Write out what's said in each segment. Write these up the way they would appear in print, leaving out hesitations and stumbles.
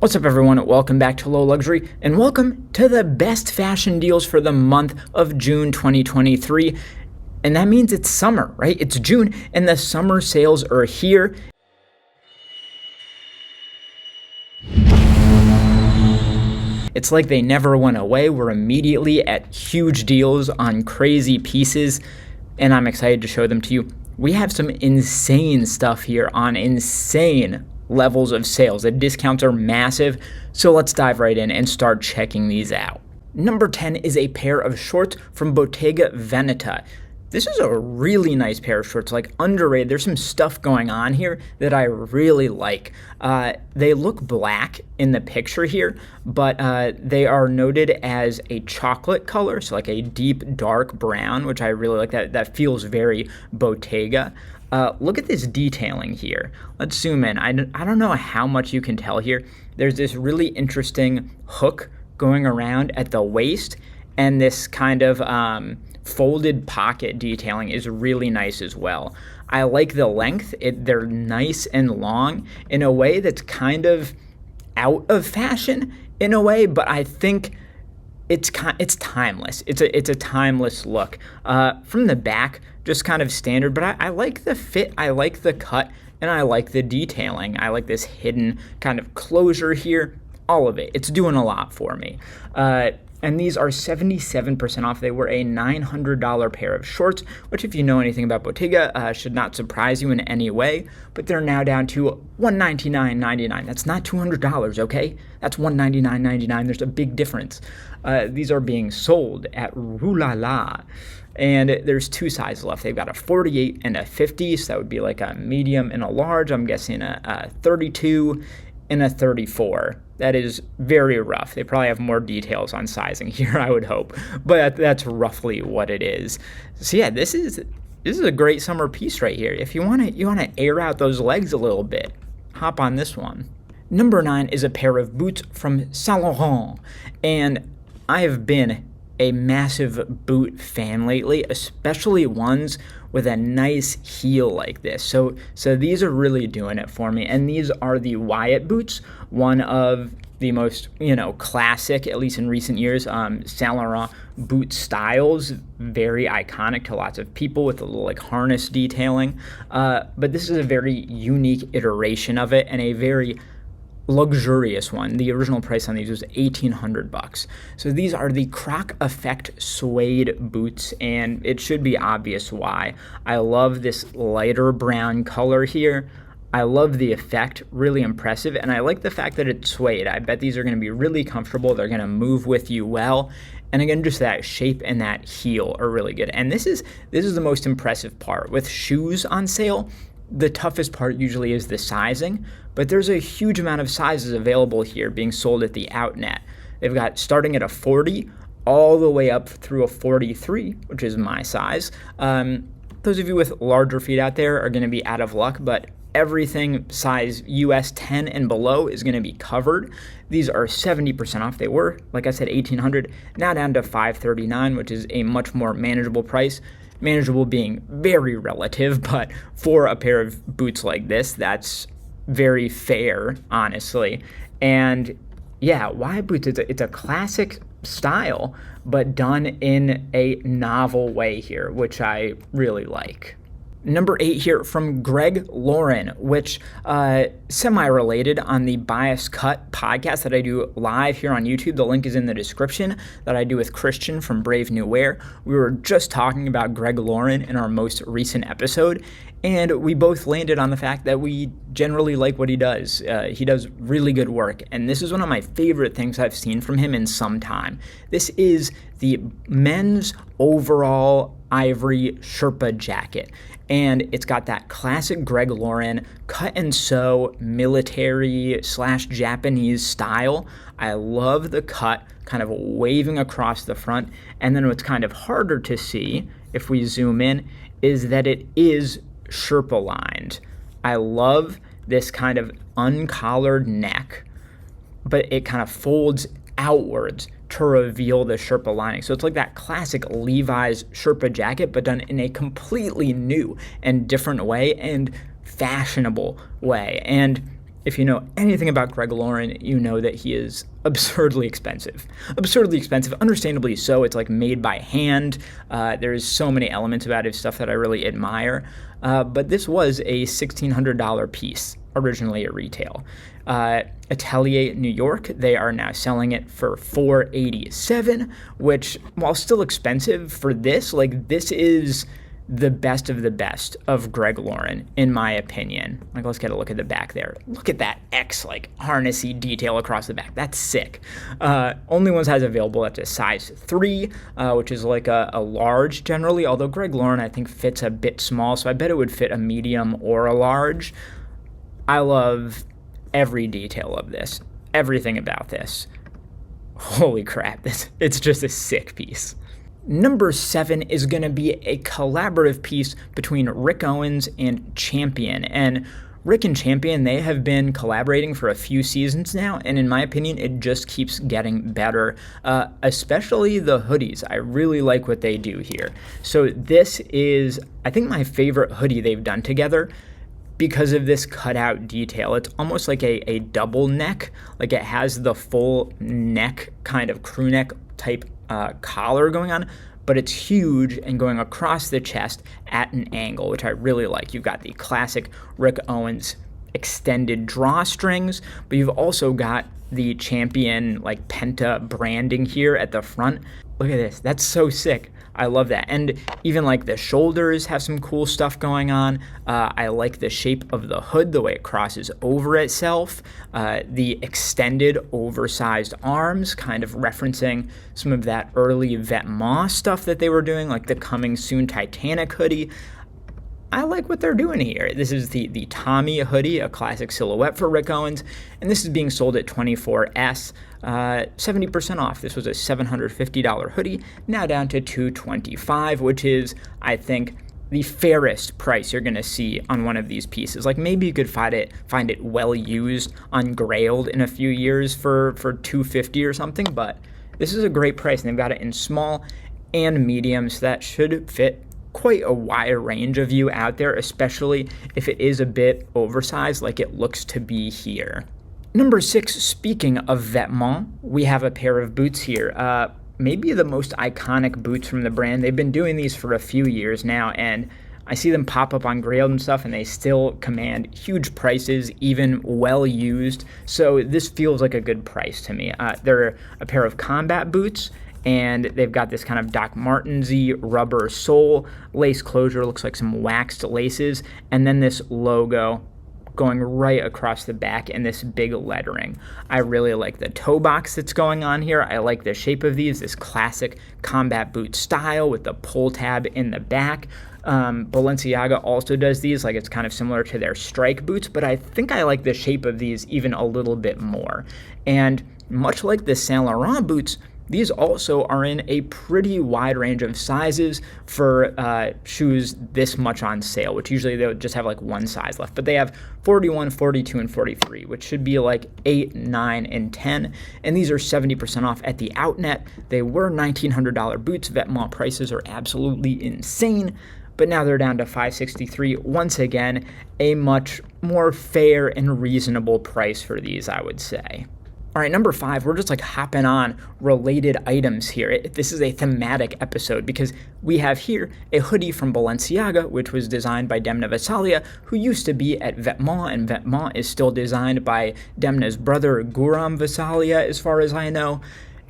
What's up, everyone? Welcome back to Low Luxury, and welcome to the best fashion deals for the month of June 2023. And that means it's summer, right? It's June, and the summer sales are here. It's like they never went away. We're immediately at huge deals on crazy pieces, and I'm excited to show them to you. We have some insane stuff here on insane levels of sales. The discounts are massive, so let's dive right in and start checking these out. Number 10 is a pair of shorts from Bottega Veneta. This is a really nice pair of shorts, like underrated. There's some stuff going on here that I really like. They look black in the picture here, but they are noted as a chocolate color, so like a deep dark brown, which I really like. That feels very Bottega. Look at this detailing here. Let's zoom in. I don't know how much you can tell here. There's this really interesting hook going around at the waist, and this kind of folded pocket detailing is really nice as well. I like the length. They're nice and long in a way that's kind of out of fashion in a way, but I think it's timeless. It's a timeless look. From the back, just kind of standard, but I like the fit, I like the cut, and I like the detailing. I like this hidden kind of closure here. All of it. It's doing a lot for me. And these are 77% off. They were a $900 pair of shorts, which, if you know anything about Bottega, should not surprise you in any way. But they're now down to $199.99. That's not $200, okay? That's $199.99. There's a big difference. These are being sold at Rue La La. And there's two sizes left. They've got a 48 and a 50, so that would be like a medium and a large. I'm guessing a 32 and a 34. That is very rough. They probably have more details on sizing here, I would hope, but that's roughly what it is. So yeah, this is a great summer piece right here. If you want to air out those legs a little bit, hop on this one. Number 9 is a pair of boots from Salah, and I have been a massive boot fan lately, especially ones with a nice heel like this. So these are really doing it for me. And these are the Wyatt boots, one of the most, classic, at least in recent years, Saint Laurent boot styles, very iconic to lots of people with a little like harness detailing. But this is a very unique iteration of it and a very luxurious one. The original price on these was $1,800. So these are the Croc Effect Suede boots, and it should be obvious why. I love this lighter brown color here. I love the effect, really impressive, and I like the fact that it's suede. I bet these are going to be really comfortable. They're going to move with you well. And again, just that shape and that heel are really good. And this is the most impressive part. With shoes on sale, the toughest part usually is the sizing, but there's a huge amount of sizes available here being sold at the outnet. They've got starting at a 40 all the way up through a 43, which is my size. Those of you with larger feet out there are going to be out of luck, but everything size US 10 and below is going to be covered. These are 70% off. They were, like I said, $1,800, now down to $539, which is a much more manageable price. Manageable being very relative, but for a pair of boots like this, that's very fair, honestly. And yeah, Wyatt boots, it's a classic style, but done in a novel way here, which I really like. Number 8 here from Greg Lauren, which semi-related on the Bias Cut podcast that I do live here on YouTube. The link is in the description, that I do with Christian from Brave New Wear. We were just talking about Greg Lauren in our most recent episode, and we both landed on the fact that we generally like what he does. He does really good work, and this is one of my favorite things I've seen from him in some time. This is the men's overall ivory Sherpa jacket. And it's got that classic Greg Lauren cut and sew military / Japanese style. I love the cut kind of waving across the front. And then what's kind of harder to see if we zoom in is that it is Sherpa lined. I love this kind of uncollared neck, but it kind of folds outwards to reveal the Sherpa lining. So it's like that classic Levi's Sherpa jacket, but done in a completely new and different way and fashionable way. And if you know anything about Greg Lauren, you know that he is absurdly expensive. Absurdly expensive, understandably so. It's like made by hand. There's so many elements about his stuff that I really admire. But this was a $1,600 piece originally at retail. Atelier New York, they are now selling it for $487, which, while still expensive for this, like, this is the best of the best of Greg Lauren, in my opinion. Like, let's get a look at the back there. Look at that X, like, harnessy detail across the back. That's sick. Only ones has available at a size 3, which is like a large generally, although Greg Lauren, I think, fits a bit small, so I bet it would fit a medium or a large. I love every detail of this, everything about this. Holy crap, it's just a sick piece. Number 7 is going to be a collaborative piece between Rick Owens and Champion. And Rick and Champion, they have been collaborating for a few seasons now, and in my opinion, it just keeps getting better, especially the hoodies. I really like what they do here. So this is, I think, my favorite hoodie they've done together because of this cutout detail. It's almost like a double neck, like it has the full neck, kind of crew neck type collar going on, but it's huge and going across the chest at an angle, which I really like. You've got the classic Rick Owens extended drawstrings, but you've also got the Champion like Penta branding here at the front. Look at this. That's so sick. I love that. And even like the shoulders have some cool stuff going on. I like the shape of the hood, the way it crosses over itself. The extended oversized arms, kind of referencing some of that early Vetements stuff that they were doing, like the coming soon Titanic hoodie. I like what they're doing here. This is the Tommy hoodie, a classic silhouette for Rick Owens, and this is being sold at 24S, 70% off. This was a $750 hoodie, now down to $225, which is, I think, the fairest price you're going to see on one of these pieces. Like, maybe you could find it well used, ungrailed in a few years for $250 or something, but this is a great price, and they've got it in small and medium, so that should fit quite a wide range of you out there, especially if it is a bit oversized like it looks to be here. Number 6, speaking of Vetements, we have a pair of boots here. Maybe the most iconic boots from the brand. They've been doing these for a few years now, and I see them pop up on Grailed and stuff, and they still command huge prices, even well used. So this feels like a good price to me. They're a pair of combat boots, and they've got this kind of Doc Martens-y rubber sole, lace closure, looks like some waxed laces, and then this logo going right across the back and this big lettering. I really like the toe box that's going on here. I like the shape of these, this classic combat boot style with the pull tab in the back. Balenciaga also does these, like it's kind of similar to their strike boots, but I think I like the shape of these even a little bit more. And much like the Saint Laurent boots, these also are in a pretty wide range of sizes for shoes this much on sale, which usually they'll just have like one size left. But they have 41, 42, and 43, which should be like 8, 9, and 10. And these are 70% off at the Outnet. They were $1,900 boots. Vetements prices are absolutely insane, but now they're down to $563. Once again, a much more fair and reasonable price for these, I would say. All right, number 5, we're just like hopping on related items here. This is a thematic episode because we have here a hoodie from Balenciaga, which was designed by Demna Gvasalia, who used to be at Vetements, and Vetements is still designed by Demna's brother, Guram Gvasalia, as far as I know.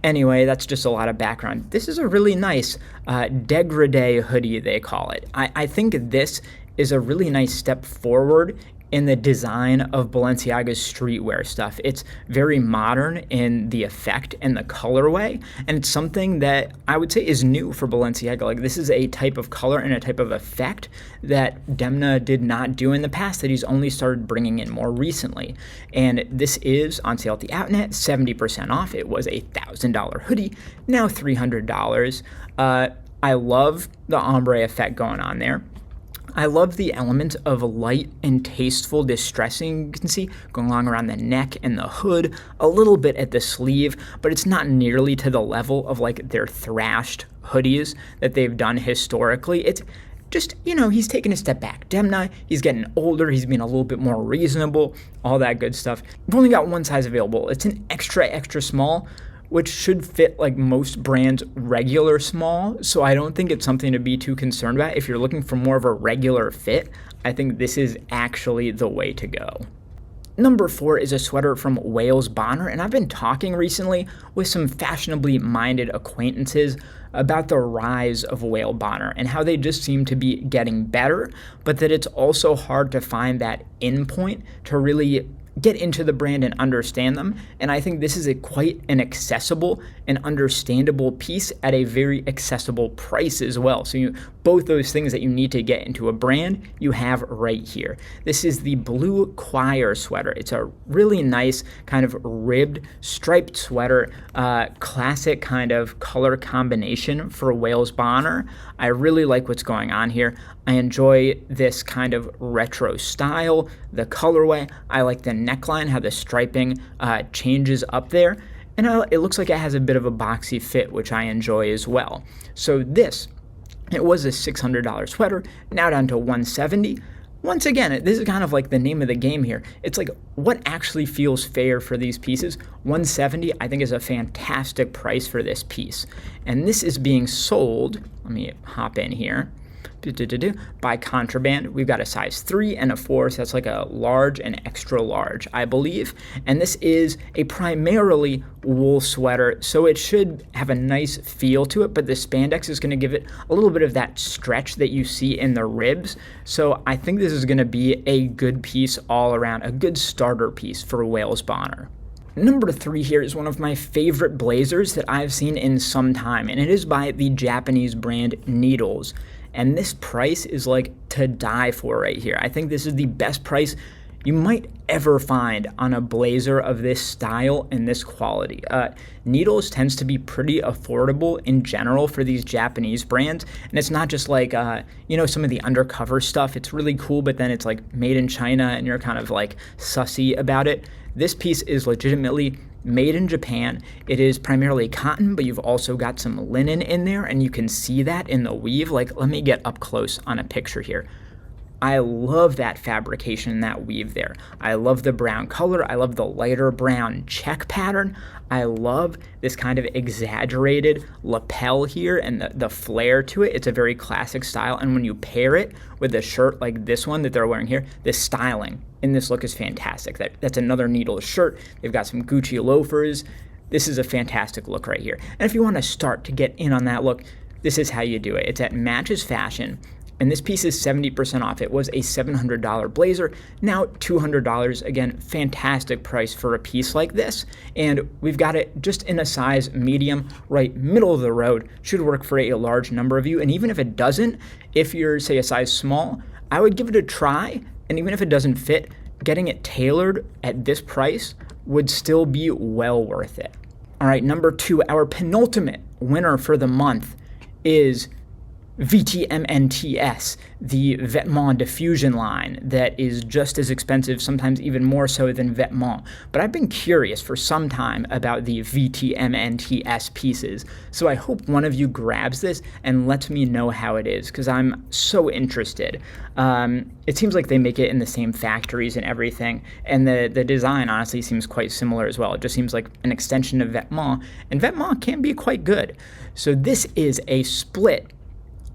Anyway, that's just a lot of background. This is a really nice dégradé hoodie, they call it. I think this is a really nice step forward in the design of Balenciaga's streetwear stuff. It's very modern in the effect and the colorway, and it's something that I would say is new for Balenciaga. Like, this is a type of color and a type of effect that Demna did not do in the past, that he's only started bringing in more recently. And this is on sale at the Outnet, 70% off. It was a $1,000 hoodie, now $300. I love the ombre effect going on there. I love the element of light and tasteful distressing you can see going along around the neck and the hood, a little bit at the sleeve, but it's not nearly to the level of like their thrashed hoodies that they've done historically. just, he's taking a step back. Demna, he's getting older, he's being a little bit more reasonable, all that good stuff. We've only got one size available. It's an extra, extra small, which should fit like most brands' regular small. So I don't think it's something to be too concerned about. If you're looking for more of a regular fit, I think this is actually the way to go. Number 4 is a sweater from Wales Bonner, and I've been talking recently with some fashionably minded acquaintances about the rise of Wales Bonner and how they just seem to be getting better, but that it's also hard to find that in point to really get into the brand and understand them. And I think this is quite an accessible and understandable piece at a very accessible price as well. So both those things that you need to get into a brand, you have right here. This is the Blue Choir sweater. It's a really nice kind of ribbed striped sweater, classic kind of color combination for Wales Bonner. I really like what's going on here. I enjoy this kind of retro style, the colorway. I like the neckline, how the striping changes up there. And it looks like it has a bit of a boxy fit, which I enjoy as well. So it was a $600 sweater, now down to $170. Once again, this is kind of like the name of the game here. It's like what actually feels fair for these pieces. $170 I think is a fantastic price for this piece. And this is being sold, let me hop in here, by Contraband. We've got a size 3 and a 4, so that's like a large and extra large, I believe. And this is a primarily wool sweater, so it should have a nice feel to it, but the spandex is going to give it a little bit of that stretch that you see in the ribs. So I think this is going to be a good piece all around, a good starter piece for Wales Bonner. Number 3 here is one of my favorite blazers that I've seen in some time, and it is by the Japanese brand Needles. And this price is like to die for right here. I think this is the best price you might ever find on a blazer of this style and this quality. Needles tends to be pretty affordable in general for these Japanese brands. And it's not just like, some of the undercover stuff. It's really cool, but then it's like made in China and you're kind of like sussy about it. This piece is legitimately made in Japan. It is primarily cotton, but you've also got some linen in there, and you can see that in the weave. Like, let me get up close on a picture here. I love that fabrication and that weave there. I love the brown color. I love the lighter brown check pattern. I love this kind of exaggerated lapel here and the flare to it. It's a very classic style. And when you pair it with a shirt like this one that they're wearing here, this styling in this look is fantastic. That's another Needles shirt. They've got some Gucci loafers. This is a fantastic look right here. And if you want to start to get in on that look, this is how you do it. It's at Matches Fashion. And this piece is 70% off. It was a $700 blazer, now $200. Again, fantastic price for a piece like this. And we've got it just in a size medium, right middle of the road. Should work for a large number of you. And even if it doesn't, if you're, say, a size small, I would give it a try. And even if it doesn't fit, getting it tailored at this price would still be well worth it. All right, number 2, our penultimate winner for the month is VTMNTS, the Vetements diffusion line that is just as expensive, sometimes even more so than Vetements. But I've been curious for some time about the VTMNTS pieces, so I hope one of you grabs this and lets me know how it is, because I'm so interested. It seems like they make it in the same factories and everything, and the design honestly seems quite similar as well. It just seems like an extension of Vetements, and Vetements can be quite good. So this is a split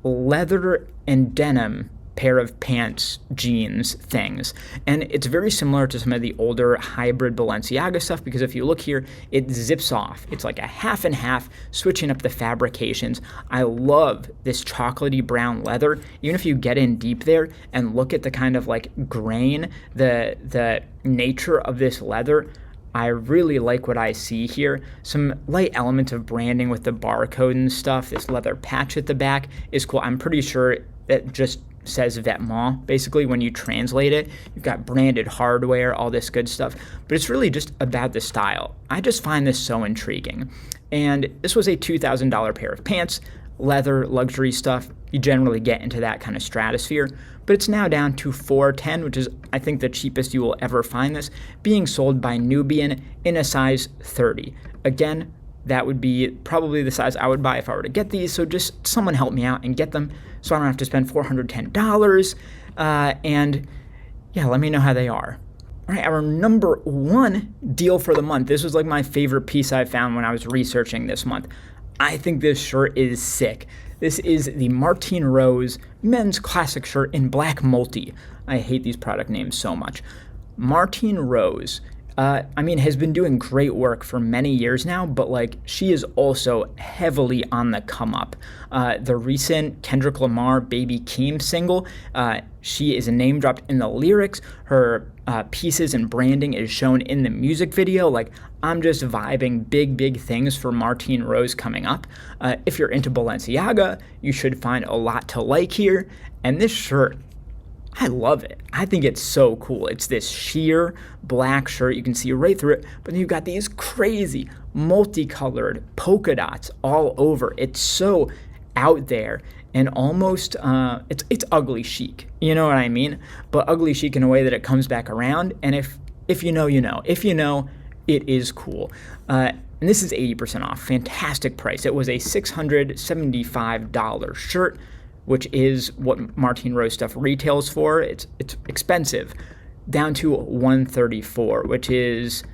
leather and denim pair of pants, jeans things. And it's very similar to some of the older hybrid Balenciaga stuff, because if you look here, it zips off. It's like a half and half, switching up the fabrications. I love this chocolatey brown leather. Even if you get in deep there and look at the kind of like grain, the nature of this leather, I really like what I see here. Some light elements of branding with the barcode and stuff. This leather patch at the back is cool. I'm pretty sure it just says Vetements, basically, when you translate it. You've got branded hardware, all this good stuff. But it's really just about the style. I just find this so intriguing. And this was a $2,000 pair of pants, leather, luxury stuff. You generally get into that kind of stratosphere. But it's now down to $410, which is, I think, the cheapest you will ever find this, being sold by Nubian in a size 30. Again, that would be probably the size I would buy if I were to get these. So just someone help me out and get them so I don't have to spend $410. And yeah, let me know how they are. All right, our number one deal for the month. This was like my favorite piece I found when I was researching this month. I think this shirt is sick. This is the Martine Rose men's classic shirt in black multi. I hate these product names so much. Martine Rose, has been doing great work for many years now, but like she is also heavily on the come up. The recent Kendrick Lamar Baby Keem single, she is name dropped in the lyrics. Her pieces and branding is shown in the music video. Like, I'm just vibing big things for Martine Rose coming up. If you're into Balenciaga, you should find a lot to like here. And this shirt, I love it. I think it's so cool. It's this sheer black shirt. You can see right through it, but then you've got these crazy multicolored polka dots all over. It's so out there and almost, it's ugly chic. You know what I mean? But ugly chic in a way that it comes back around. And if you know, you know. If you know, it is cool. And this is 80% off. Fantastic price. It was a $675 shirt, which is what Martine Rose stuff retails for. It's expensive, down to $134, which is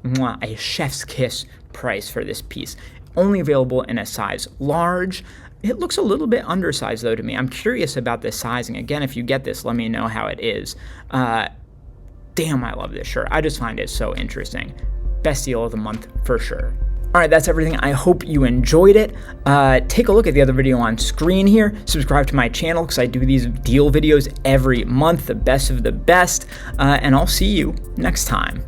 a chef's kiss price for this piece. Only available in a size large. It looks a little bit undersized though to me. I'm curious about the sizing. Again, if you get this, let me know how it is. Damn, I love this shirt. I just find it so interesting. Best deal of the month for sure. All right, that's everything. I hope you enjoyed it. Take a look at the other video on screen here. Subscribe to my channel because I do these deal videos every month, the best of the best. And I'll see you next time.